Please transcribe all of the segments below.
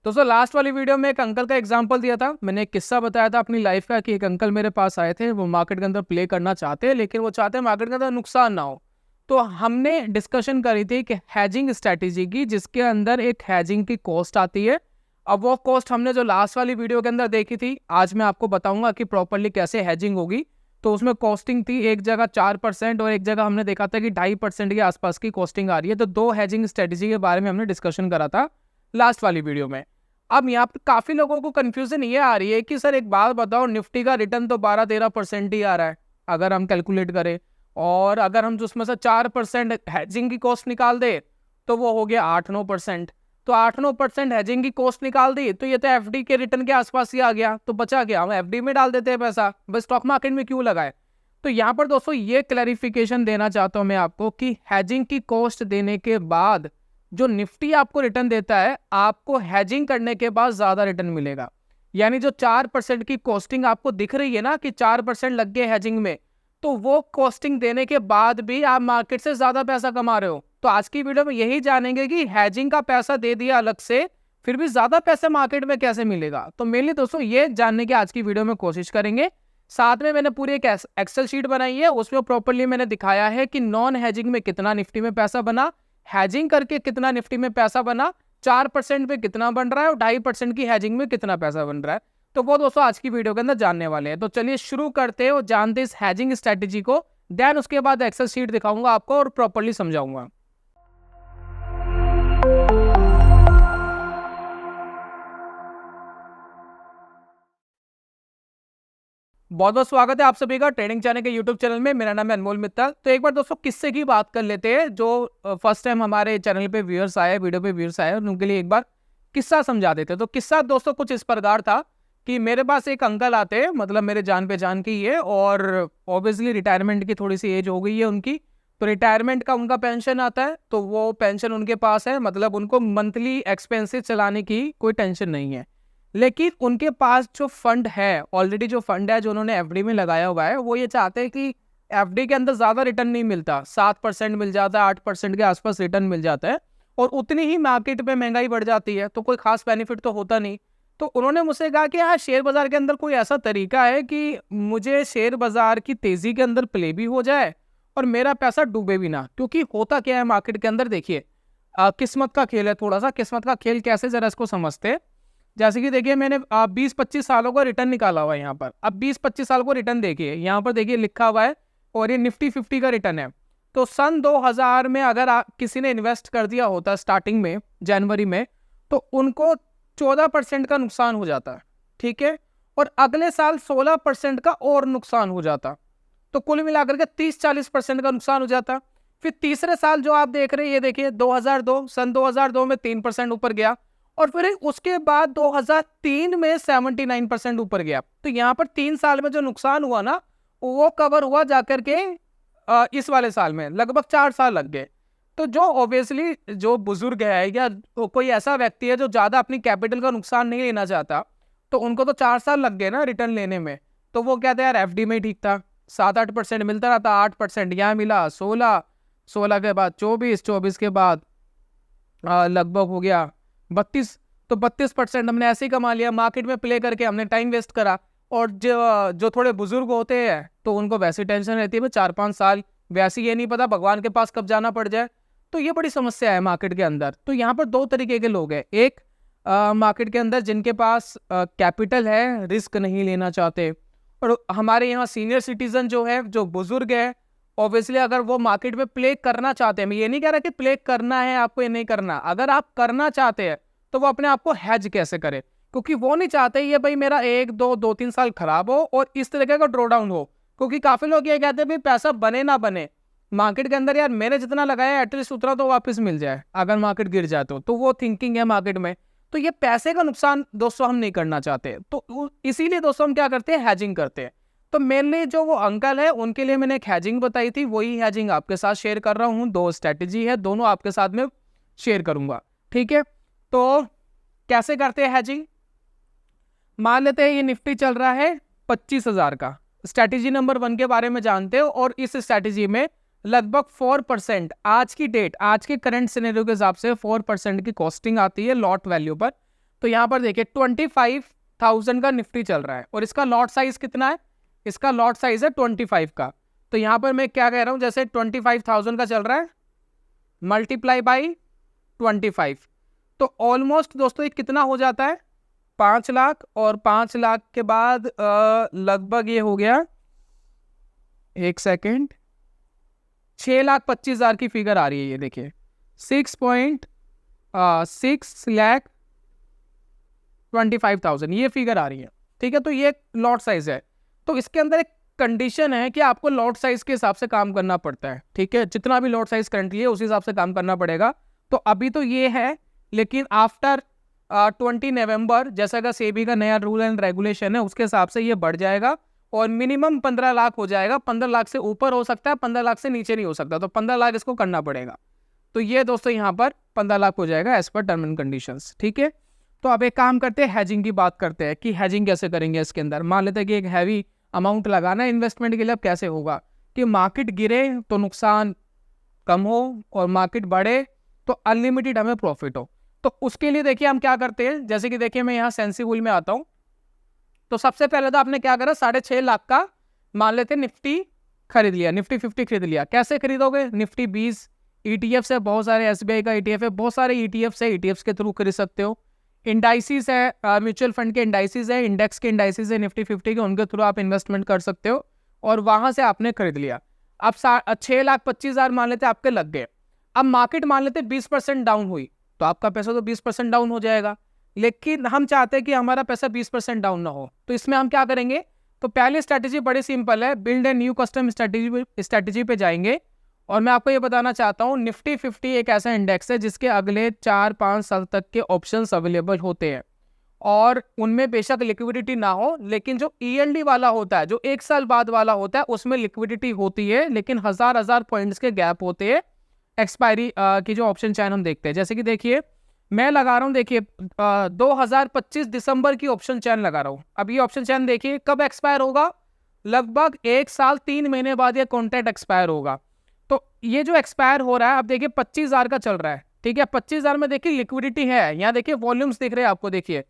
दोस्तों लास्ट वाली वीडियो में एक अंकल का एग्जांपल दिया था। मैंने एक किस्सा बताया था अपनी लाइफ का कि एक अंकल मेरे पास आए थे। वो मार्केट के अंदर प्ले करना चाहते हैं, लेकिन वो चाहते हैं मार्केट के अंदर नुकसान ना हो। तो हमने डिस्कशन करी थी कि हैजिंग स्ट्रैटेजी की, जिसके अंदर एक हैजिंग की कॉस्ट आती है। अब वो कॉस्ट हमने जो लास्ट वाली वीडियो के अंदर देखी थी, आज मैं आपको बताऊंगा कि प्रॉपरली कैसे हैजिंग होगी। तो उसमें कॉस्टिंग थी एक जगह 4% और एक जगह हमने देखा था कि 2.5% के आसपास की कॉस्टिंग आ रही है। तो दो हैजिंग स्ट्रेटेजी के बारे में हमने डिस्कशन करा था लास्ट वाली वीडियो में। अब यहाँ पर काफी लोगों को कंफ्यूजन ये आ रही है कि सर एक बात बताओ, निफ्टी का रिटर्न तो 12-13% ही आ रहा है अगर हम कैलकुलेट करें, और अगर हम उसमें से 4% हैजिंग की कॉस्ट निकाल दे तो वो हो गया 8-9%। तो 8-9% हैजिंग की कॉस्ट निकाल दी तो ये तो एफडी के रिटर्न के आसपास ही आ गया। तो बचा क्या, हम एफडी में डाल देते हैं पैसा, बस स्टॉक मार्केट में क्यों लगाए। तो यहाँ पर दोस्तों ये क्लैरिफिकेशन देना चाहता हूं मैं आपको कि हैजिंग की कॉस्ट देने के बाद जो निफ्टी आपको रिटर्न देता है, आपको हैजिंग करने के बाद ज्यादा रिटर्न मिलेगा। यानी जो 4% की कॉस्टिंग आपको दिख रही है ना कि 4% लग गए हैजिंग में, तो वो कॉस्टिंग देने के बाद भी आप मार्केट से ज्यादा पैसा कमा रहे हो। तो आज की वीडियो में यही जानेंगे कि हैजिंग का पैसा दे दिया अलग से, फिर भी ज्यादा पैसा मार्केट में कैसे मिलेगा। तो मेनली दोस्तों ये जानने की आज की वीडियो में कोशिश करेंगे। साथ में मैंने पूरी एक एक्सेल शीट बनाई है, उसमें प्रॉपर्ली मैंने दिखाया है कि नॉन हैजिंग में कितना निफ्टी में पैसा बना, हैजिंग करके कितना निफ्टी में पैसा बना, 4% पे कितना बन रहा है और 2.5% की हैजिंग में कितना पैसा बन रहा है। तो वो दोस्तों आज की वीडियो के अंदर जानने वाले हैं। तो चलिए शुरू करते हैं और जानते इस हैजिंग स्ट्रेटेजी को। देन उसके बाद एक्सेल शीट दिखाऊंगा आपको और प्रॉपर्ली समझाऊंगा। बहुत बहुत स्वागत है आप सभी का ट्रेडिंग चैनल के यूट्यूब चैनल में। मेरा नाम है अनमोल मित्तल। तो एक बार दोस्तों किस्से की बात कर लेते हैं। जो फर्स्ट टाइम हमारे चैनल पे व्यूअर्स आए, वीडियो पे व्यूअर्स आए, उनके लिए एक बार किस्सा समझा देते। तो किस्सा दोस्तों कुछ इस प्रकार था कि मेरे पास एक अंकल आते हैं, मतलब मेरे जान पहचान की है, और ऑब्वियसली रिटायरमेंट की थोड़ी सी एज हो गई है उनकी। तो रिटायरमेंट का उनका पेंशन आता है, तो वो पेंशन उनके पास है, मतलब उनको मंथली एक्सपेंसेस चलाने की कोई टेंशन नहीं है। लेकिन उनके पास जो फंड है, ऑलरेडी जो फंड है जो उन्होंने एफडी में लगाया हुआ है, वो ये चाहते हैं कि एफडी के अंदर ज्यादा रिटर्न नहीं मिलता, 7% मिल जाता है, 8% के आसपास रिटर्न मिल जाता है, और उतनी ही मार्केट में महंगाई बढ़ जाती है, तो कोई खास बेनिफिट तो होता नहीं। तो उन्होंने मुझसे कहा कि यार शेयर बाजार के अंदर कोई ऐसा तरीका है कि मुझे शेयर बाजार की तेजी के अंदर प्ले भी हो जाए और मेरा पैसा डूबे भी ना। क्योंकि होता क्या है मार्केट के अंदर, देखिए किस्मत का खेल है। थोड़ा सा किस्मत का खेल कैसे, जरा इसको समझते हैं। जैसे कि देखिए मैंने 20-25 सालों का रिटर्न निकाला हुआ है यहाँ पर। अब 20-25 साल को रिटर्न देखिए, यहाँ पर देखिए लिखा हुआ है, और ये निफ्टी 50 का रिटर्न है। तो सन 2000 में अगर किसी ने इन्वेस्ट कर दिया होता स्टार्टिंग में जनवरी में, तो उनको 14% का नुकसान हो जाता, ठीक है, और अगले साल 16% का और नुकसान हो जाता। तो कुल मिलाकर के 30-40% का नुकसान हो जाता। फिर तीसरे साल जो आप देख रहे हैं, ये देखिए 2002, सन 2002 में 3% ऊपर गया, और फिर उसके बाद 2003 में 79% ऊपर गया। तो यहाँ पर 3 साल में जो नुकसान हुआ ना, वो कवर हुआ जाकर के इस वाले साल में, लगभग 4 साल लग गए। तो जो ऑब्वियसली जो बुजुर्ग है या कोई ऐसा व्यक्ति है जो ज्यादा अपनी कैपिटल का नुकसान नहीं लेना चाहता, तो उनको तो 4 साल लग गए ना रिटर्न लेने में। तो वो कहते हैं यार एफडी में ठीक था, 7-8% मिलता रहता, 8% यहाँ मिला, 16 के बाद 24 के बाद लगभग हो गया 32। तो 32% हमने ऐसे ही कमा लिया, मार्केट में प्ले करके हमने टाइम वेस्ट करा। और जो थोड़े बुजुर्ग होते हैं तो उनको वैसी टेंशन रहती है 4-5 साल, वैसे ये नहीं पता भगवान के पास कब जाना पड़ जाए। तो ये बड़ी समस्या है मार्केट के अंदर। तो यहाँ पर दो तरीके के लोग हैं। एक मार्केट के अंदर जिनके पास कैपिटल है, रिस्क नहीं लेना चाहते, और हमारे यहाँ सीनियर सिटीजन जो है, जो बुजुर्ग है, ऑब्वियसली अगर वो मार्केट में प्ले करना चाहते हैं, मैं ये नहीं कह रहा कि प्ले करना है आपको, ये नहीं करना, अगर आप करना चाहते हैं तो वो अपने आप को हैज कैसे करें, क्योंकि वो नहीं चाहते ये भाई मेरा 1-2-3 साल खराब हो और इस तरीके का ड्रॉ डाउन हो। क्योंकि काफी लोग ये कहते हैं भाई पैसा बने ना बने मार्केट के अंदर, यार मैंने जितना लगाया एटलीस्ट उतना तो वापस मिल जाए अगर मार्केट गिर जाए तो वो थिंकिंग है मार्केट में। तो ये पैसे का नुकसान दोस्तों हम नहीं करना चाहते, तो इसीलिए दोस्तों हम क्या करते हैं, हैजिंग करते हैं। तो मेनली जो वो अंकल है उनके लिए मैंने एक हैजिंग बताई थी, वही हैजिंग आपके साथ शेयर कर रहा हूँ। 2 स्ट्रैटेजी है, दोनों आपके साथ में शेयर करूंगा, ठीक है। तो कैसे करते हैं हैजिंग, मान लेते हैं ये निफ्टी चल रहा है 25,000 का। स्ट्रैटेजी नंबर 1 के बारे में जानते हो, और इस स्ट्रैटेजी में लगभग 4% आज की डेट, आज के करंट सिनेरियो के हिसाब से 4% की कॉस्टिंग आती है लॉट वैल्यू पर। तो यहाँ पर देखिए 25,000 का निफ्टी चल रहा है और इसका लॉट साइज कितना है, इसका लॉट साइज है 25 का। तो यहाँ पर मैं क्या कह रहा हूँ, जैसे 25,000 का चल रहा है मल्टीप्लाई बाई 25, तो ऑलमोस्ट दोस्तों ये कितना हो जाता है 5 लाख, और 5 लाख के बाद लगभग ये हो गया, एक सेकेंड, 6,25,000 की फिगर आ रही है। ये देखिए 6,25,000 ये फिगर आ रही है, ठीक है। तो ये लॉट साइज है। तो इसके अंदर एक कंडीशन है कि आपको लॉट साइज के हिसाब से काम करना पड़ता है, ठीक है। जितना भी लॉट साइज करंटली है उस हिसाब से काम करना पड़ेगा। तो अभी तो ये है, लेकिन आफ्टर 20 नवंबर जैसा का सेबी का नया रूल एंड रेगुलेशन है उसके हिसाब से ये बढ़ जाएगा और मिनिमम 15 लाख हो जाएगा। 15 लाख से ऊपर हो सकता है, 15 लाख से नीचे नहीं हो सकता। तो 15 लाख इसको करना पड़ेगा। तो ये दोस्तों यहाँ पर 15 लाख हो जाएगा as per term and conditions, ठीक है। तो अब एक काम करते हैं, हैजिंग की बात करते हैं कि हैजिंग कैसे करेंगे इसके अंदर। मान लेते हैं कि एक हैवी अमाउंट लगाना है इन्वेस्टमेंट के लिए। अब कैसे होगा कि मार्केट गिरे तो नुकसान कम हो और मार्केट बढ़े तो अनलिमिटेड हमें प्रॉफिट हो। तो उसके लिए देखिए हम क्या करते हैं, जैसे कि देखिए मैं यहाँ सेंसिबल में आता हूँ। तो सबसे पहले तो आपने क्या करा, 6.5 लाख का मान लेते निफ्टी खरीद लिया, निफ्टी 50 खरीद लिया। कैसे खरीदोगे, निफ्टी 20 ETF है, बहुत सारे SBI का ETF है, बहुत सारे ETFs है, ETFs के थ्रू खरीद सकते हो। इंडाइसिस है, म्यूचुअल फंड के इंडाइसिस है, इंडेक्स के इंडाइसिस है निफ्टी 50 के, उनके थ्रू आप इन्वेस्टमेंट कर सकते हो और वहां से आपने खरीद लिया। अब 6,25,000 मान लेते आपके लग गए। अब मार्केट मान लेते 20% डाउन हुई तो आपका पैसा तो 20% डाउन हो जाएगा, लेकिन हम चाहते हैं कि हमारा पैसा 20% डाउन ना हो। तो इसमें हम क्या करेंगे, तो पहली स्ट्रैटेजी बड़ी सिंपल है, build a new custom strategy पे जाएंगे। और मैं आपको ये बताना चाहता हूँ निफ्टी 50 एक ऐसा इंडेक्स है जिसके अगले 4-5 साल तक के ऑप्शंस अवेलेबल होते हैं और उनमें बेशक लिक्विडिटी ना हो, लेकिन जो ELD वाला होता है, जो 1 साल बाद वाला होता है, उसमें लिक्विडिटी होती है, लेकिन हजार पॉइंट्स के गैप होते हैं एक्सपायरी की जो ऑप्शन चैन हम देखते हैं। जैसे कि देखिए मैं लगा रहा हूँ, देखिए 2025 दिसंबर की ऑप्शन चैन लगा रहा हूँ। अब ये ऑप्शन चैन देखिए कब एक्सपायर होगा, लगभग 1 साल 3 महीने बाद ये कॉन्ट्रैक्ट एक्सपायर होगा। तो ये जो एक्सपायर हो रहा है, अब देखिए 25,000 का चल रहा है, ठीक है। 25,000 में देखिए लिक्विडिटी है, यहाँ देखिए वॉल्यूम्स दिख रहे हैं आपको, देखिए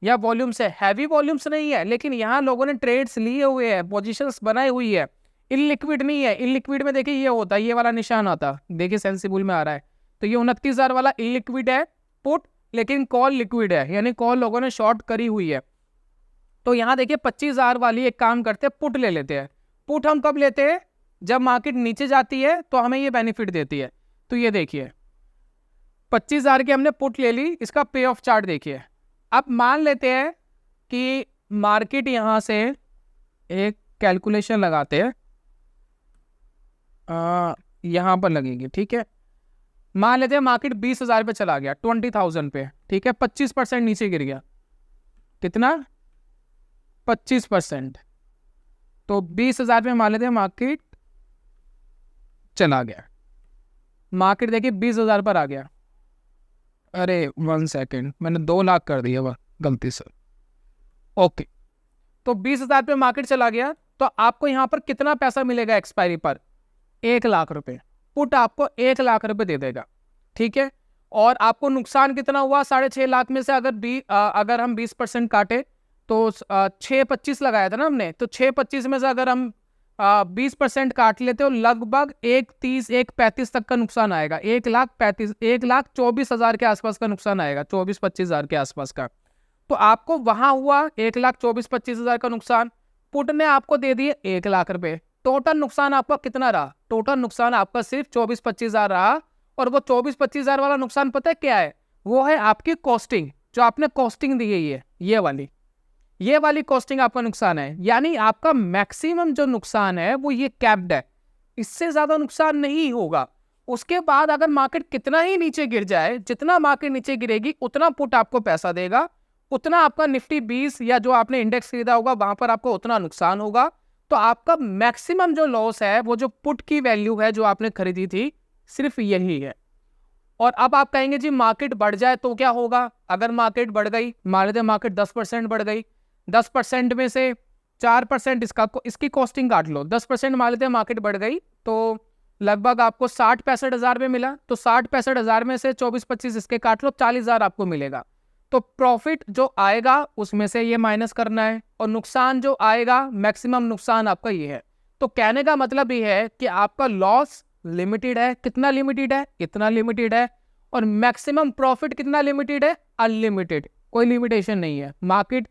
यह वॉल्यूम्स है, हैवी वॉल्यूम्स नहीं है, लेकिन यहाँ लोगों ने ट्रेड्स लिए हुए हैं, पोजीशंस बनाई हुई है, इनलिक्विड नहीं है। इनलिक्विड में देखिए ये होता है, ये वाला निशान आता, देखिए सेंसिबल में आ रहा है। तो ये 29,000 वाला इनलिक्विड है पुट, लेकिन कॉल लिक्विड है, यानी कॉल लोगों ने शॉर्ट करी हुई है। तो यहाँ देखिए 25,000 वाली एक काम करते हैं, पुट ले लेते हैं। पुट हम कब लेते हैं, जब मार्केट नीचे जाती है तो हमें ये बेनिफिट देती है। तो ये देखिए 25,000 की हमने पुट ले ली, इसका पे ऑफ चार्ट देखिए। अब मान लेते हैं कि मार्केट यहाँ से एक कैलकुलेशन लगाते हैं, यहाँ पर लगेगी, ठीक है। मान लेते हैं मार्केट 20,000 पे चला गया, 20,000 पे, ठीक है। 25% नीचे गिर गया, कितना 25%। तो 20,000 पे मान लेते हैं मार्केट चला गया, मार्केट देखिए 20,000 पर आ गया। अरे 1 सेकेंड, मैंने 2 लाख कर दिया वह गलती से, ओके। तो 20,000 पे मार्केट चला गया, तो आपको यहाँ पर कितना पैसा मिलेगा एक्सपायरी पर, 1 लाख रुपए। पुट आपको 1 लाख रुपए दे देगा, ठीक है। और आपको नुकसान कितना हुआ, 6.5 लाख में से अगर हम 20% काटे तो 6.25 लगाया था ना हमने, तो 6.25 में से अगर हम 20% काट लेते हो, लगभग 1.30 1.35 तक का नुकसान आएगा। 1,24,000 के आसपास का नुकसान आएगा, 24-25,000 के आसपास का। तो आपको वहां हुआ 1,24,25,000 का नुकसान, पुट ने आपको दे दिए 1 लाख रुपए। टोटल नुकसान आपका कितना रहा, टोटल नुकसान आपका सिर्फ 24-25,000 रहा। और वो 24-25,000 वाला नुकसान पता है क्या है, वो है आपकी कॉस्टिंग, जो आपने कॉस्टिंग दी है, ये वाली कॉस्टिंग आपका नुकसान है। यानी आपका मैक्सिमम जो नुकसान है वो ये कैप्ड है, इससे ज्यादा नुकसान नहीं होगा। उसके बाद अगर मार्केट कितना ही नीचे गिर जाए, जितना मार्केट नीचे गिरेगी उतना पुट आपको पैसा देगा, उतना आपका निफ्टी 20 या जो आपने इंडेक्स खरीदा होगा वहां पर आपको उतना नुकसान होगा। तो आपका मैक्सिमम जो लॉस है वो जो पुट की वैल्यू है जो आपने खरीदी थी, सिर्फ यही है। और अब आप कहेंगे जी मार्केट बढ़ जाए तो क्या होगा, अगर मार्केट बढ़ गई, मान लेते मार्केट 10% बढ़ गई, 10% में से 4% इसकी कॉस्टिंग काट लो, 10% मान लेते हैं मार्केट बढ़ गई, तो लगभग आपको 60-65 हज़ार में मिला। तो 60-65 हज़ार में से 24-25 इसके काट लो, 40,000 आपको मिलेगा। तो प्रॉफिट जो आएगा उसमें से ये माइनस करना है, और नुकसान जो आएगा, मैक्सिमम नुकसान आपका ये है। तो कहने का मतलब ये है कि आपका लॉस लिमिटेड है। कितना लिमिटेड है? इतना लिमिटेड है। और मैक्सिमम प्रॉफिट कितना लिमिटेड है? अनलिमिटेड, कोई लिमिटेशन नहीं है। मार्केट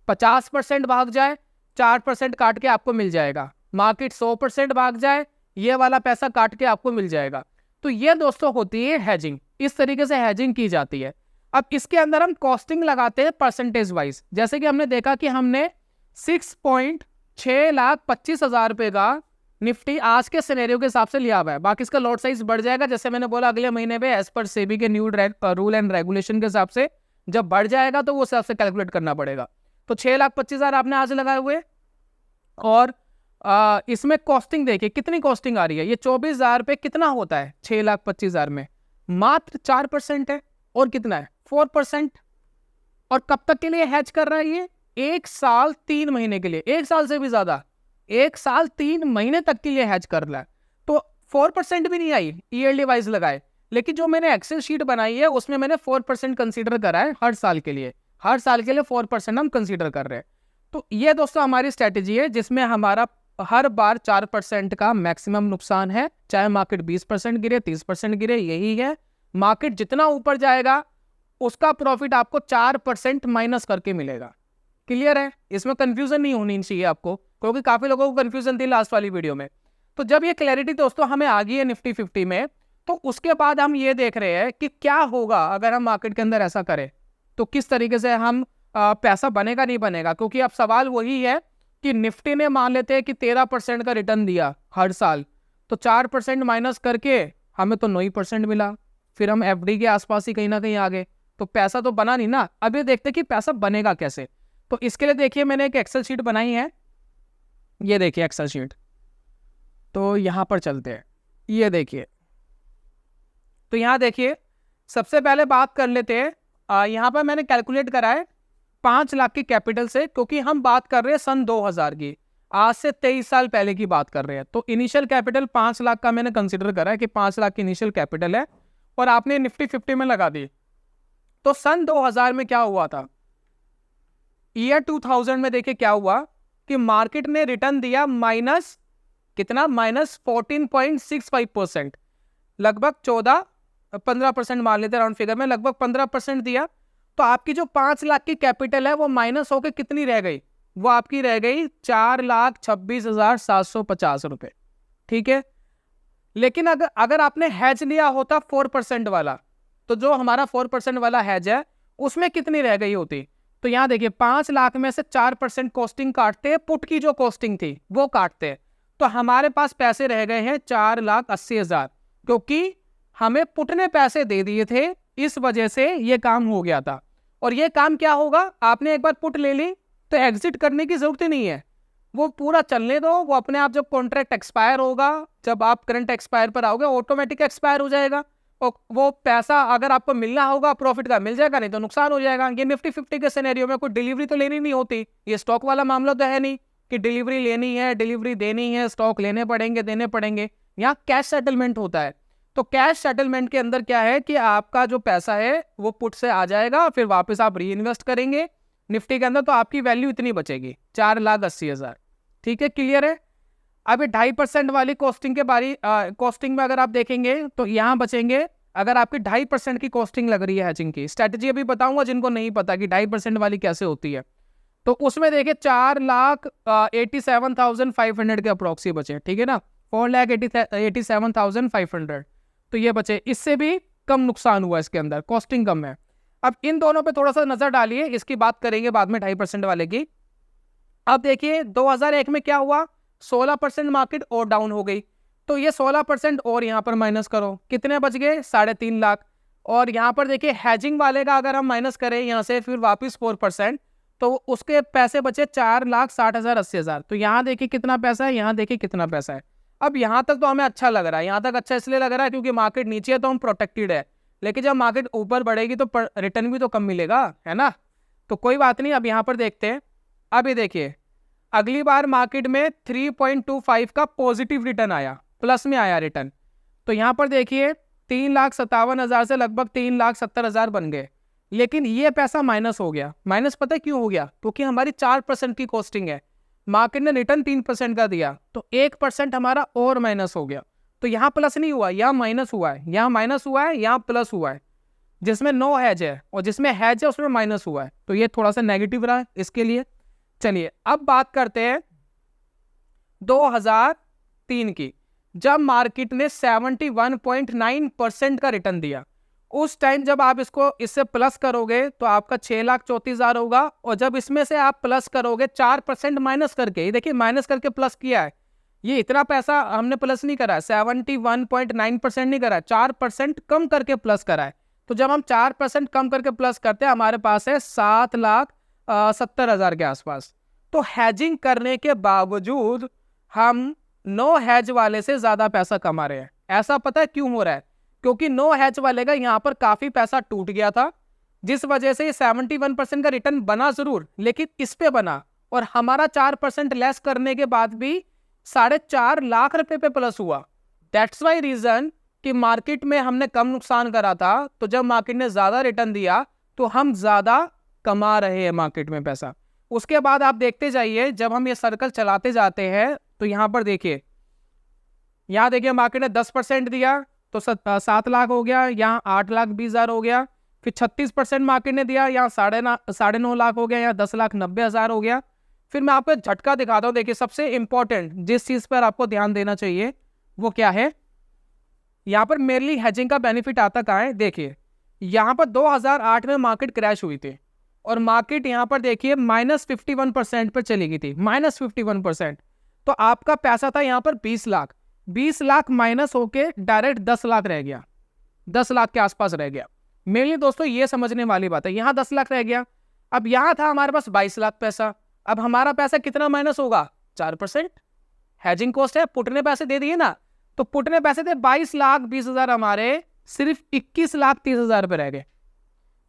50% भाग जाए, 4% काट के आपको मिल जाएगा। मार्केट 100% भाग जाए, ये वाला पैसा काट के आपको मिल जाएगा। तो ये दोस्तों होती है हैजिंग। इस तरीके से हैजिंग की जाती है। अब इसके अंदर हम कॉस्टिंग लगाते हैं परसेंटेज वाइज। जैसे कि हमने देखा कि हमने 6,25,000 रुपए का निफ्टी आज के सिनेरियो के हिसाब से लिया हुआ है। बाकी इसका लॉट साइज बढ़ जाएगा, जैसे मैंने बोला अगले महीने में एज पर सेबी के न्यू रूल एंड रेगुलेशन के हिसाब से जब बढ़ जाएगा तो वो हिसाब से कैलकुलेट करना पड़ेगा। तो 6,25,000 आपने आज लगाए हुए, और इसमें कॉस्टिंग देखिए कितनी कॉस्टिंग आ रही है। ये 24,000 रुपये कितना होता है 6,25,000 में? मात्र 4% है। और कितना है? 4%। और कब तक के लिए हैज कर रहा है ये? 1 साल 3 महीने के लिए, 1 साल से भी ज्यादा, 1 साल 3 महीने तक के लिए हैज कर रहा है। तो 4% भी नहीं आई ईयरली वाइज लगाए, लेकिन जो मैंने एक्सेल शीट बनाई है उसमें मैंने 4% कंसीडर करा है हर साल के लिए। हर साल के लिए 4% हम कंसीडर कर रहे हैं। तो ये दोस्तों हमारी स्ट्रेटेजी है, जिसमें हमारा हर बार 4% का मैक्सिमम नुकसान है। चाहे मार्केट 20% गिरे, 30% गिरे, यही है। मार्केट जितना ऊपर जाएगा उसका प्रॉफिट आपको 4% माइनस करके मिलेगा। क्लियर है? इसमें कंफ्यूजन नहीं होनी चाहिए आपको, क्योंकि काफी लोगों को कंफ्यूजन थी लास्ट वाली वीडियो में। तो जब ये क्लैरिटी दोस्तों हमें आ गई है निफ्टी 50 में, तो उसके बाद हम ये देख रहे हैं कि क्या होगा अगर हम मार्केट के अंदर ऐसा करें, तो किस तरीके से हम पैसा बनेगा नहीं बनेगा। क्योंकि अब सवाल वही है कि निफ्टी ने मान लेते हैं कि 13% का रिटर्न दिया हर साल, तो 4% माइनस करके हमें तो 9% मिला, फिर हम एफडी के आसपास ही कहीं ना कहीं आ गए, तो पैसा तो बना नहीं ना। अब ये देखते हैं कि पैसा बनेगा कैसे। तो इसके लिए देखिए मैंने एक एक्सेल शीट बनाई है, ये देखिए एक्सेल शीट। तो यहां पर चलते हैं, ये देखिए। तो यहां देखिए सबसे पहले बात कर लेते हैं, यहां पर मैंने कैलकुलेट करा है 5 लाख की कैपिटल से, क्योंकि हम बात कर रहे हैं सन 2000 की, आज से 23 साल पहले की बात कर रहे हैं। तो इनिशियल कैपिटल 5 लाख का मैंने कंसिडर करा है कि 5 लाख की इनिशियल कैपिटल है, और आपने निफ्टी 50 में लगा दी। तो सन 2000 में क्या हुआ था? ईयर 2000 में देखिए क्या हुआ कि मार्केट ने रिटर्न दिया माइनस कितना? माइनस 14.65%, लगभग 15% मान लेते राउंड फिगर में, लगभग 15% दिया। तो आपकी जो 5 लाख की कैपिटल है वो माइनस होकर कितनी रह गई? वो आपकी रह गई 4,26,750 रुपए। ठीक है। लेकिन अगर आपने हैज लिया होता 4% वाला, तो जो हमारा 4% वाला हैज है उसमें कितनी रह गई होती? तो यहां देखिए 5 लाख में से 4% कॉस्टिंग काटते हैं, पुट की जो कॉस्टिंग थी वो काटते हैं, तो हमारे पास पैसे रह गए हैं 4,80,000, क्योंकि हमें पुट ने पैसे दे दिए थे, इस वजह से ये काम हो गया था। और ये काम क्या होगा? आपने एक बार पुट ले ली तो एग्जिट करने की जरूरत ही नहीं है, वो पूरा चलने दो, वो अपने आप जब कॉन्ट्रैक्ट एक्सपायर होगा, जब आप करंट एक्सपायर पर आओगे ऑटोमेटिक एक्सपायर हो जाएगा, और वो पैसा अगर आपको मिलना होगा प्रॉफिट का मिल जाएगा, नहीं तो नुकसान हो जाएगा। ये निफ्टी 50 के सिनेरियो में कोई डिलीवरी तो लेनी नहीं होती, ये स्टॉक वाला मामला तो है नहीं कि डिलीवरी लेनी है, डिलीवरी देनी है, स्टॉक लेने पड़ेंगे, देने पड़ेंगे। यहाँ कैश सेटलमेंट होता है। तो कैश सेटलमेंट के अंदर क्या है कि आपका जो पैसा है वो पुट से आ जाएगा, फिर वापस आप री इन्वेस्ट करेंगे निफ्टी के अंदर, तो आपकी वैल्यू इतनी बचेगी 4,80,000। ठीक है, क्लियर है? अब 2.5% वाली कॉस्टिंग के बारी कॉस्टिंग में अगर आप देखेंगे तो यहाँ बचेंगे, अगर आपकी 2.5% की कॉस्टिंग लग रही है हैजिंग की, स्ट्रेटेजी अभी बताऊंगा जिनको नहीं पता कि 2.5% वाली कैसे होती है। तो उसमें देखिए 4,87,500 के अप्रोक्सी बचे। ठीक है ना, 4,87,500, तो ये बचे, इससे भी कम नुकसान हुआ इसके अंदर, कॉस्टिंग कम है। अब इन दोनों पे थोड़ा सा नजर डालिए, इसकी बात करेंगे बाद में 2.5% वाले की। अब देखिए 2001 में क्या हुआ? 16% मार्केट और डाउन हो गई, तो ये 16% और यहाँ पर माइनस करो, कितने बच गए? 3.5 लाख। और यहाँ पर देखिए हैजिंग वाले का अगर हम माइनस करें यहाँ से फिर वापस 4%, तो उसके पैसे बचे 4,60,000-80,000। तो यहाँ देखिए कितना पैसा है, यहाँ देखिए कितना पैसा है। अब यहाँ तक तो हमें अच्छा लग रहा है, यहाँ तक अच्छा इसलिए लग रहा है क्योंकि मार्केट नीचे है तो हम प्रोटेक्टेड है, लेकिन जब मार्केट ऊपर बढ़ेगी तो रिटर्न भी तो कम मिलेगा, है ना? तो कोई बात नहीं, अब यहाँ पर देखते हैं। अब ये देखिए अगली बार मार्केट में 3.25 का पॉजिटिव रिटर्न आया, प्लस में आया रिटर्न। तो यहाँ पर देखिए 3,57,000 से लगभग 3,70,000 बन गए। लेकिन ये पैसा माइनस हो गया। माइनस पता है क्यों हो गया? क्योंकि हमारी 4% की कॉस्टिंग है, मार्केट ने रिटर्न 3% का दिया, तो 1% हमारा और माइनस हो गया। तो यहाँ प्लस नहीं हुआ, यहाँ माइनस हुआ है, यहाँ माइनस हुआ है, यहाँ प्लस हुआ है। जिसमें नो हैज है और जिसमें हैज है उसमें माइनस हुआ है, तो ये थोड़ा सा नेगेटिव रहा है इसके लिए। चलिए अब बात करते हैं 2003 की, जब मार्केट ने 71.9% का रिटर्न दिया। उस टाइम जब आप इसको इससे प्लस करोगे तो आपका 6,34,000 होगा, और जब इसमें से आप प्लस करोगे 4% माइनस करके, ये देखिए माइनस करके प्लस किया है, ये इतना पैसा हमने प्लस नहीं करा है, 71.9% नहीं करा है, 4% कम करके प्लस करा है। तो जब हम 4% कम करके प्लस करते हैं हमारे पास है 7,70,000 के आसपास। तो हैजिंग करने के बावजूद हम नो हैज वाले से ज्यादा पैसा कमा रहे हैं। ऐसा पता है क्यों हो रहा है? क्योंकि नो हैज वाले का यहाँ पर काफी पैसा टूट गया था, जिस वजह से 71% का रिटर्न बना जरूर, लेकिन इस पे बना, और हमारा 4% लेस करने के बाद भी 4.5 लाख रुपए पे प्लस हुआ। दैट्स वाई रीजन कि मार्केट में हमने कम नुकसान करा था, तो जब मार्केट ने ज्यादा रिटर्न दिया तो हम ज्यादा कमा रहे हैं मार्केट में पैसा। उसके बाद आप देखते जाइए, जब हम ये सर्कल चलाते जाते हैं तो यहां पर देखिए, यहां देखिए मार्केट ने 10% दिया तो 7 लाख हो गया, यहाँ 8,20,000 हो गया, फिर 36% मार्केट ने दिया, यहाँ 9.5 लाख हो गया, यहाँ 10,90,000 हो गया। फिर मैं आपको झटका दिखाता हूँ। देखिए सबसे इंपॉर्टेंट जिस चीज पर आपको ध्यान देना चाहिए वो क्या है, यहाँ पर मेनली हेजिंग का बेनिफिट आता कहाँ है? देखिए यहाँ पर 2008 में मार्केट क्रैश हुई थी और मार्केट यहाँ पर देखिए -51% पर चली गई थी, -51%। तो आपका पैसा था यहाँ पर 20 लाख, 20 लाख माइनस होके डायरेक्ट 10 लाख रह गया, 10 लाख के आसपास रह गया। मेनली दोस्तों ये समझने वाली बात है, यहाँ 10 लाख रह गया। अब यहाँ था हमारे पास 22 लाख पैसा, अब हमारा पैसा कितना माइनस होगा? 4%। हैजिंग कॉस्ट है, पुट ने पैसे दे दिए ना, तो पुट ने पैसे थे 22,20,000, हमारे सिर्फ 21,30,000 पे रह गए।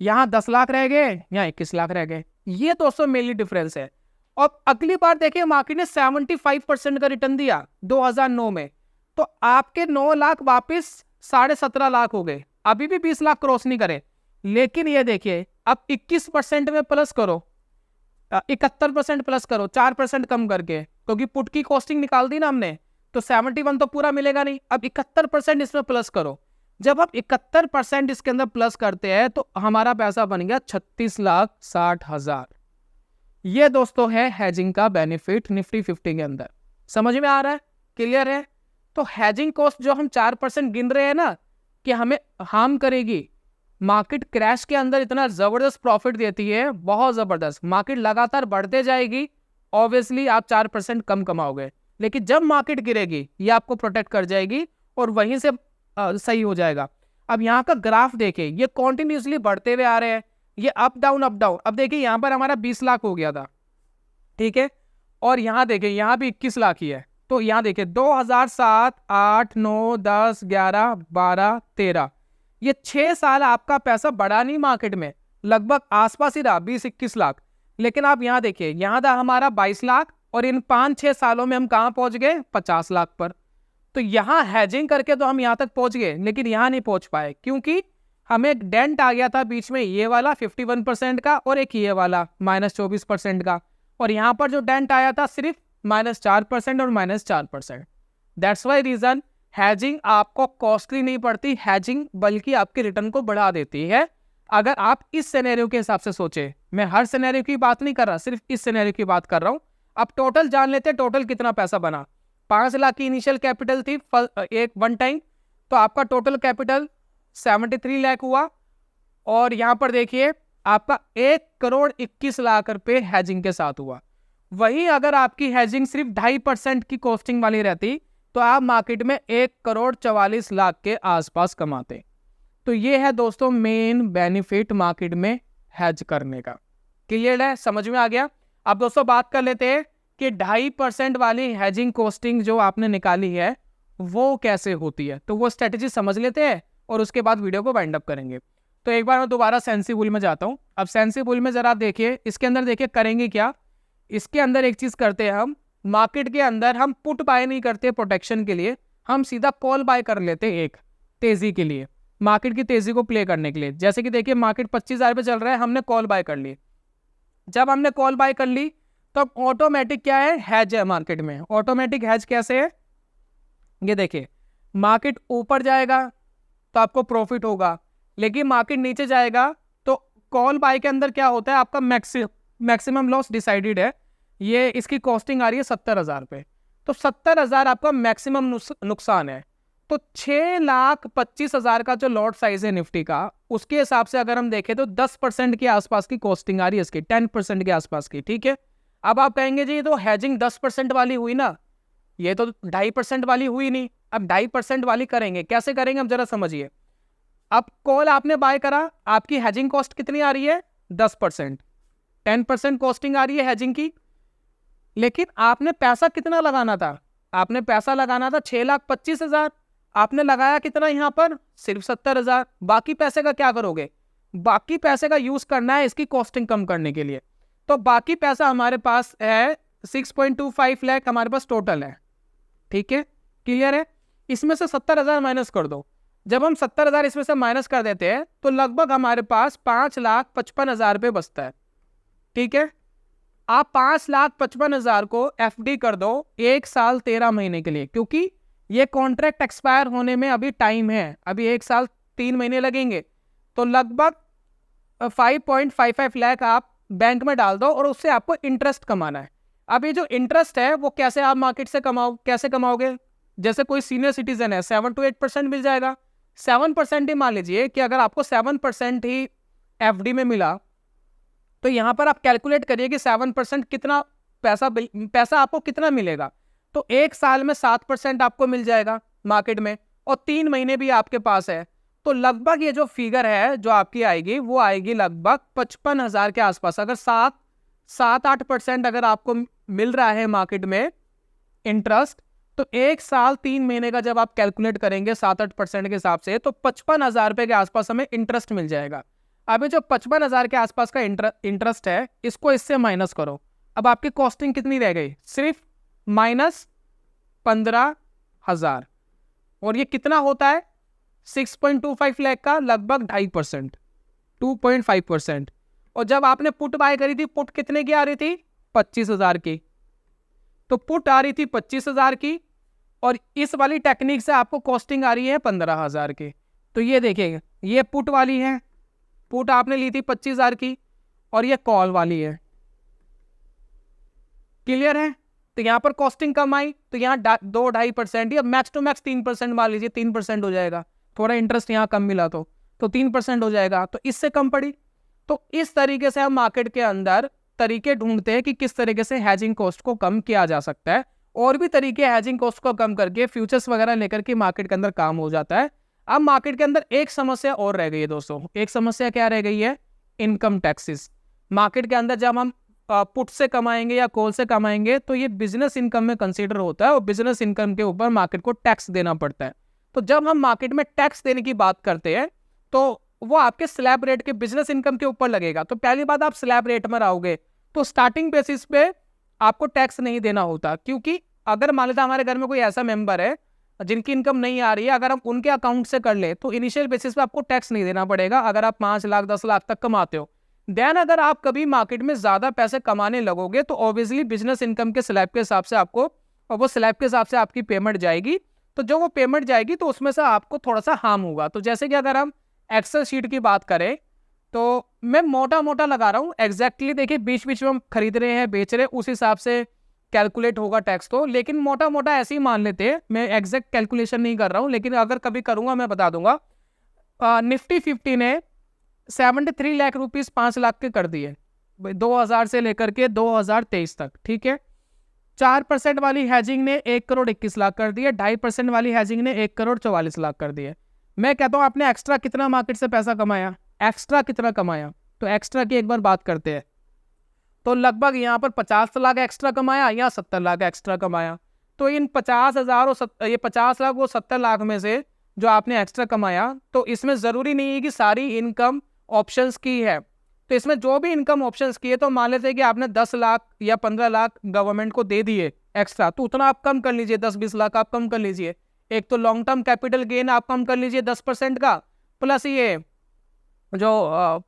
यहाँ 10 लाख रह गए, यहाँ 21 लाख रह गए। ये दोस्तों मेनली डिफरेंस है। और अगली बार देखिए मार्केट ने 75% का रिटर्न दिया 2009 में, तो आपके 9 लाख वापिस 17.5 लाख हो गए, अभी भी 20 लाख क्रॉस नहीं करे। लेकिन ये देखिए अब 21% में प्लस करो, 71% प्लस करो, 4% कम करके, क्योंकि पुट की कॉस्टिंग निकाल दी ना हमने, तो 71 तो पूरा मिलेगा नहीं। अब 71% इसमें प्लस करो। जब आप 71% इसके अंदर प्लस करते हैं तो हमारा पैसा बन गया 36,60,000। ये दोस्तों है हैजिंग का बेनिफिट निफ्टी 50 के अंदर। समझ में आ रहा है? क्लियर है? तो हैजिंग कॉस्ट जो हम 4% गिन रहे हैं ना कि हमें हार्म करेगी, मार्केट क्रैश के अंदर इतना जबरदस्त प्रॉफिट देती है, बहुत जबरदस्त। मार्केट लगातार बढ़ते जाएगी, ऑब्वियसली आप 4% कम कमाओगे, लेकिन जब मार्केट गिरेगी ये आपको प्रोटेक्ट कर जाएगी और वहीं से सही हो जाएगा। अब यहाँ का ग्राफ देखिए, ये कॉन्टिन्यूसली बढ़ते हुए आ रहे हैं, ये अप डाउन अप डाउन। अब देखिए यहाँ पर हमारा 20 लाख हो गया था, ठीक है, और यहाँ देखिए यहाँ भी 21 लाख ही है। तो यहाँ देखिए 2007, 8, 9, 10, 11, 12, 13, ये 6 साल आपका पैसा बढ़ा नहीं मार्केट में, लगभग आसपास ही रहा 20-21 लाख। लेकिन आप यहाँ देखिए, यहाँ था हमारा 22 लाख और इन 5-6 सालों में हम कहाँ पहुंच गए? 50 लाख पर। तो यहाँ हैजिंग करके तो हम यहाँ तक पहुंच गए, लेकिन यहाँ नहीं पहुंच पाए, क्योंकि हमें एक डेंट आ गया था बीच में, ये वाला 51% का और एक ये वाला -24% का, और यहाँ पर जो डेंट आया था सिर्फ -4% और -4%। दैट्स वाई रीजन हैजिंग आपको कॉस्टली नहीं पड़ती, हैजिंग बल्कि आपके रिटर्न को बढ़ा देती है, अगर आप इस सिनेरियो के हिसाब से सोचे। मैं हर सिनेरियो की बात नहीं कर रहा, सिर्फ इस सिनेरियो की बात कर रहा हूँ। अब टोटल जान लेते हैं, टोटल कितना पैसा बना। 5 लाख की इनिशियल कैपिटल थी एक वन टाइम, तो आपका टोटल कैपिटल 73 लाख हुआ, और यहाँ पर देखिए आपका 1,21,00,000 रुपए हैजिंग के साथ हुआ। वही अगर आपकी हैजिंग सिर्फ 2.5% की कॉस्टिंग वाली रहती तो आप मार्केट में 1,44,00,000 के आसपास कमाते। तो ये है दोस्तों मेन बेनिफिट मार्केट में हैज करने का। क्लियर है? समझ में आ गया? अब दोस्तों बात कर लेते हैं कि 2.5% वाली हैजिंग कॉस्टिंग जो आपने निकाली है वो कैसे होती है। तो वो स्ट्रेटेजी समझ लेते हैं और उसके बाद वीडियो को वाइंड अप करेंगे। तो एक बार मैं दोबारा सेंसिबुल में जाता हूँ। अब सेंसिबुल में जरा देखिए, इसके अंदर देखिए करेंगे क्या। इसके अंदर एक चीज करते हैं हम, मार्केट के अंदर हम पुट बाय नहीं करते प्रोटेक्शन के लिए, हम सीधा कॉल बाय कर लेते हैं एक तेजी के लिए। मार्केट की तेजी को प्ले करने के लिए। जैसे कि देखिए मार्केट 25,000 पे चल रहा है, हमने कॉल बाय कर ली। जब हमने कॉल बाय कर ली तो ऑटोमेटिक क्या है, हैज है मार्केट में। ऑटोमेटिक हैज कैसे है, ये देखिए मार्केट ऊपर जाएगा तो आपको प्रॉफिट होगा, लेकिन मार्केट नीचे जाएगा तो कॉल बाय के अंदर क्या होता है, आपका मैक्सिमम लॉस डिसाइडेड है। ये इसकी कॉस्टिंग आ रही है 70,000 पे, तो 70,000 आपका मैक्सिमम नुकसान है। तो 6,25,000 का जो लॉट साइज है निफ्टी का, उसके हिसाब से अगर हम देखें तो 10% के आसपास की कॉस्टिंग आ रही है इसकी, 10% के आसपास की। ठीक है, अब आप कहेंगे जी ये तो हैजिंग 10% वाली हुई ना, ये तो 2.5% वाली हुई नहीं। अब 2.5% वाली करेंगे, कैसे करेंगे, अब जरा समझिए। अब कॉल आपने बाय करा, आपकी हैजिंग कॉस्ट कितनी आ रही है, 10%, 10% कॉस्टिंग आ रही है हैजिंग की। लेकिन आपने पैसा कितना लगाना था, आपने पैसा लगाना था 6,25,000, आपने लगाया कितना यहाँ पर, सिर्फ 70,000। बाकी पैसे का क्या करोगे, बाकी पैसे का यूज करना है इसकी कॉस्टिंग कम करने के लिए। तो बाकी पैसा हमारे पास है 6.25 लाख हमारे पास टोटल है। ठीक है, क्लियर है। इसमें से 70,000 माइनस कर दो। जब हम 70,000 इसमें से माइनस कर देते हैं तो लगभग हमारे पास 5,55,000 रुपये बचता है। ठीक है, आप 5,55,000 को एफडी कर दो 1 साल 13 महीने के लिए, क्योंकि ये कॉन्ट्रैक्ट एक्सपायर होने में अभी टाइम है, अभी 1 साल 3 महीने लगेंगे। तो लगभग 5.55 लाख आप बैंक में डाल दो और उससे आपको इंटरेस्ट कमाना है। अब ये जो इंटरेस्ट है वो कैसे आप मार्केट से कैसे कमाओगे, जैसे कोई सीनियर सिटीजन है 7 to 8% मिल जाएगा। 7% ही मान लीजिए कि अगर आपको 7% ही एफडी में मिला, तो यहां पर आप कैलकुलेट करिए कि 7% कितना पैसा आपको कितना मिलेगा। तो 1 साल में 7% आपको मिल जाएगा मार्केट में, और 3 महीने भी आपके पास है। तो लगभग ये जो फिगर है जो आपकी आएगी वो आएगी लगभग 55,000 के आसपास। अगर 7-8% अगर आपको मिल रहा है मार्केट में इंटरेस्ट, तो 1 साल 3 महीने का जब आप कैलकुलेट करेंगे 7-8% के हिसाब से, तो 55,000 रुपए के आसपास हमें इंटरेस्ट मिल जाएगा। अभी जो 55,000 के आसपास का इंटरेस्ट है, इसको इससे माइनस करो। अब आपकी कॉस्टिंग कितनी रह गई, सिर्फ -15,000। और ये कितना होता है, 6.25 लाख का लगभग 2.5%, 2.5%। और जब आपने पुट बाय करी थी, पुट कितने की आ रही थी, 25,000 की। तो पुट आ रही थी 25,000 की, और इस वाली टेक्निक से आपको कॉस्टिंग आ रही है 15,000 की। तो ये देखिए, ये पुट वाली है, पुट आपने ली थी 25,000 की, और ये कॉल वाली है। क्लियर है। तो यहां पर कॉस्टिंग कम आई, तो यहाँ 2-2.5% या मैक्स टू मैक्स 3% मान लीजिए, 3% हो जाएगा। थोड़ा इंटरेस्ट यहाँ कम मिला तो 3% हो जाएगा, तो इससे कम पड़ी। तो इस तरीके से हम मार्केट के अंदर तरीके ढूंढते हैं कि किस तरीके से हैजिंग कॉस्ट को कम किया जा सकता है। और भी तरीके हैजिंग कॉस्ट को कम करके फ्यूचर्स वगैरह लेकर के मार्केट के अंदर काम हो जाता है। अब मार्केट के अंदर एक समस्या और रह गई है दोस्तों। एक समस्या क्या रह गई है, इनकम टैक्सेस। मार्केट के अंदर जब हम पुट से कमाएंगे या कॉल से कमाएंगे तो ये बिजनेस इनकम में कंसीडर होता है, और बिजनेस इनकम के ऊपर मार्केट को टैक्स देना पड़ता है। तो जब हम मार्केट में टैक्स देने की बात करते हैं तो वो आपके स्लैब रेट के बिजनेस इनकम के ऊपर लगेगा। तो पहली बात, आप स्लैब रेट में रहोगे तो स्टार्टिंग बेसिस पे आपको टैक्स नहीं देना होता, क्योंकि अगर मान लेता हमारे घर में कोई ऐसा मेंबर है जिनकी इनकम नहीं आ रही है, अगर हम उनके अकाउंट से कर ले तो इनिशियल बेसिस पे आपको टैक्स नहीं देना पड़ेगा, अगर आप 5 लाख 10 लाख तक कमाते हो। देन अगर आप कभी मार्केट में ज्यादा पैसे कमाने लगोगे तो ऑब्वियसली बिजनेस इनकम के स्लैब के हिसाब से आपको, और वो स्लैब के हिसाब से आपकी पेमेंट जाएगी। तो जो वो पेमेंट जाएगी तो उसमें से आपको थोड़ा सा हार्म होगा। तो जैसे कि अगर हम एक्सेल शीट की बात करें, तो मैं मोटा मोटा लगा रहा हूँ, एग्जैक्टली देखिए बीच बीच में हम खरीद रहे हैं बेच रहे हैं, उस हिसाब से कैलकुलेट होगा टैक्स तो। लेकिन मोटा मोटा ऐसे ही मान लेते हैं, मैं एग्जैक्ट कैलकुलेशन नहीं कर रहा हूँ, लेकिन अगर कभी करूंगा मैं बता दूंगा। निफ्टी 50 ने 73 लाख रुपीस 5 लाख के कर दिए 2000 से लेकर के 2023 तक। ठीक है, 4% वाली हैजिंग ने 1,21,00,000 कर दिए, 2.5% वाली हैजिंग ने 1,44,00,000 कर दिए। मैं कहता हूं आपने एक्स्ट्रा कितना मार्केट से पैसा कमाया, एक्स्ट्रा कितना कमाया, तो एक्स्ट्रा की एक बार बात करते हैं। तो लगभग यहाँ पर 50 लाख एक्स्ट्रा कमाया या 70 लाख एक्स्ट्रा कमाया। तो इन 50,000 और ये 50 लाख वो 70 लाख में से जो आपने एक्स्ट्रा कमाया, तो इसमें जरूरी नहीं है कि सारी इनकम ऑप्शंस की है। तो इसमें जो भी इनकम ऑप्शंस की है, तो मान लेते हैं कि आपने 10 लाख या 15 लाख गवर्नमेंट को दे दिए एक्स्ट्रा, तो उतना आप कम कर लीजिए, 10-20 लाख आप कम कर लीजिए। एक तो लॉन्ग टर्म कैपिटल गेन आप कम कर लीजिए 10% का, प्लस ये जो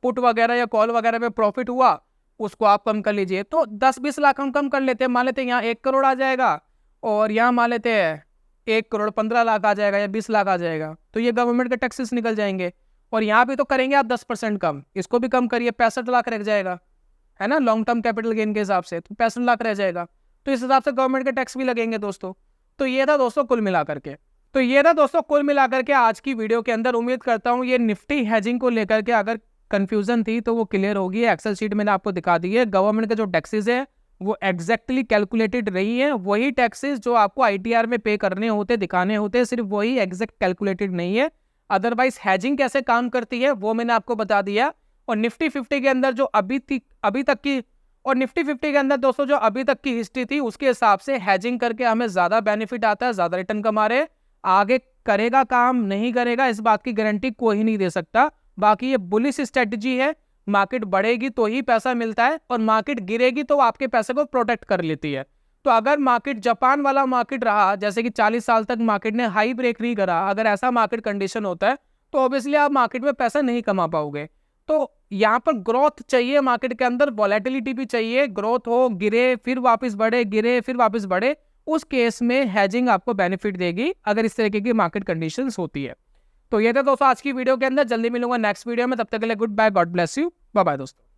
पुट वगैरह या कॉल वगैरह पे प्रॉफिट हुआ उसको आप कम कर लीजिए। तो 10-20 लाख हम कम कर लेते हैं, मान लेते हैं यहाँ 1 करोड़ आ जाएगा और यहाँ मान लेते हैं 1 करोड़ 15 लाख आ जाएगा या 20 लाख आ जाएगा, तो ये गवर्नमेंट के टैक्सेस निकल जाएंगे। और यहाँ भी तो करेंगे आप 10% कम, इसको भी कम करिए, 65 लाख रह जाएगा, है ना, लॉन्ग टर्म कैपिटल गेन के हिसाब से, तो 65 लाख रह जाएगा। तो इस हिसाब से गवर्नमेंट के टैक्स भी लगेंगे दोस्तों। तो ये था दोस्तों कुल मिलाकर के, तो ये था दोस्तों कुल मिलाकर के आज की वीडियो के अंदर। उम्मीद करता हूँ ये निफ्टी हेजिंग को लेकर के अगर कंफ्यूजन थी तो वो क्लियर होगी। एक्सेल शीट मैंने आपको दिखा दी है, गवर्नमेंट के जो टैक्सेस है वो एग्जैक्टली कैलकुलेटेड रही है, वही टैक्सेस जो आपको आईटीआर में पे करने होते, दिखाने होते, सिर्फ वही एग्जैक्ट कैलकुलेटेड नहीं है। अदरवाइज हैजिंग कैसे काम करती है वो मैंने आपको बता दिया। और निफ्टी 50 के अंदर जो अभी तक की और निफ्टी 50 के अंदर दोस्तों जो अभी तक की हिस्ट्री थी उसके हिसाब से हैजिंग करके हमें ज्यादा बेनिफिट आता है, ज्यादा रिटर्न कमा रहे। आगे करेगा काम नहीं करेगा इस बात की गारंटी कोई नहीं दे सकता। बाकी ये बुलिश स्ट्रेटजी है, मार्केट बढ़ेगी तो ही पैसा मिलता है और मार्केट गिरेगी तो आपके पैसे को प्रोटेक्ट कर लेती है। तो अगर मार्केट जापान वाला मार्केट रहा, जैसे कि 40 साल तक मार्केट ने हाई ब्रेक नहीं करा, अगर ऐसा मार्केट कंडीशन होता है तो ऑब्वियसली आप मार्केट में पैसा नहीं कमा पाओगे। तो यहाँ पर ग्रोथ चाहिए, मार्केट के अंदर वॉलेटिलिटी भी चाहिए, ग्रोथ हो, गिरे फिर वापस बढ़े, गिरे फिर वापस बढ़े, उस केस में हैजिंग आपको बेनिफिट देगी अगर इस तरीके की मार्केट कंडीशंस होती है। तो ये था दोस्तों आज की वीडियो के अंदर, जल्दी मिलूंगा नेक्स्ट वीडियो में, तब तक के लिए good bye, God bless you, bye bye दोस्तों।